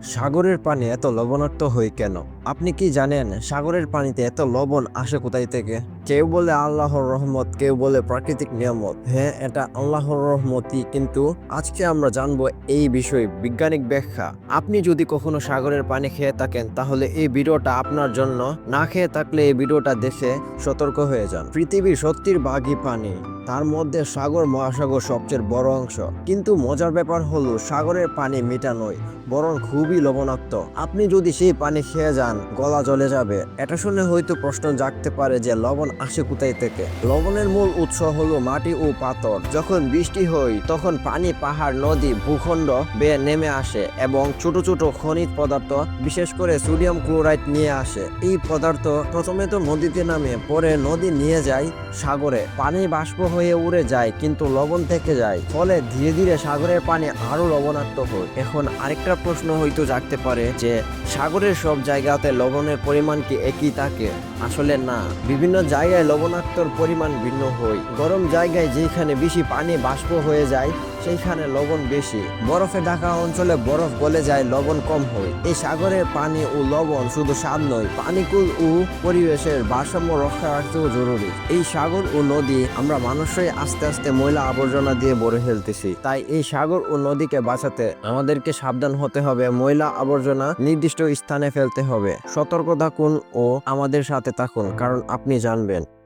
সাগরের পানি এত লবণাক্ত হয় কেন? আপনি কি জানেন সাগরের পানিতে এত লবণ আসে কোথায় থেকে? কেউ বলে আল্লাহর রহমত, কেউ বলে প্রাকৃতিক নিয়ামত। হ্যাঁ, এটা আল্লাহর রহমতই, কিন্তু আজকে আমরা জানবো এই বিষয়ে বৈজ্ঞানিক ব্যাখ্যা। আপনি যদি কখনো সাগরের পানি খেয়ে থাকেন তাহলে এই ভিডিওটা আপনার জন্য। না খেয়ে থাকলে এই ভিডিওটা দেখে সতর্ক হয়ে যান। পৃথিবীর 70 ভাগই পানি, তার মধ্যে সাগর মহাসাগর সবচেয়ে বড় অংশ। কিন্তু মজার ব্যাপার হলো সাগরের পানি মিঠা নয়, বরং খুবই লবণাক্ত। আপনি যদি সেই পানি খেয়ে যান গলা জ্বলে যাবে। এটা শুনে হয়তো প্রশ্ন জাগতে পারে যে লবণ আসে কোথায় থেকে। লবণের মূল উৎস হলো মাটি ও পাথর। যখন বৃষ্টি হয় তখন পানি পাহাড়, নদী, ভূখণ্ড বেয়ে নেমে আসে এবং ছোট ছোট খনিজ পদার্থ, বিশেষ করে সোডিয়াম ক্লোরাইড নিয়ে আসে। এই পদার্থ প্রথমে তো নদীতে নামে, পরে নদী নিয়ে যায় সাগরে। পানি বাষ্প হয়ে উড়ে যায়, কিন্তু লবণ থেকে যায়, ফলে ধীরে ধীরে সাগরের পানি আরো লবণাক্ত হয়। এখন আরেকটা প্রশ্ন হয়তো জাগতে পারে যে সাগরের সব জায়গাতে লবণের পরিমাণ কি একই থাকে? আসলে না, বিভিন্ন জায়গায় লবণাক্তর পরিমাণ ভিন্ন হয়। গরম জায়গায় যেখানে বেশি পানি বাষ্প হয়ে যায় সেইখানে লবণ বেশি। বরফে ঢাকা অঞ্চলে বরফ গলে যায়, লবণ কম হয়। এই সাগরের পানি ও লবণ শুধু স্বাদ নয়, পানিকুল ও পরিবেশের ভারসাম্য রক্ষা রাখতেও জরুরি। এই সাগর ও নদী আমরা মানুষই আস্তে আস্তে ময়লা আবর্জনা দিয়ে ভরে ফেলতেছি। তাই এই সাগর ও নদীকে বাঁচাতে আমাদেরকে সাবধান হতে হবে। ময়লা আবর্জনা নির্দিষ্ট স্থানে ফেলতে হবে। সতর্ক থাকুন ও আমাদের সাথে থাকুন, কারণ আপনি জানবেন।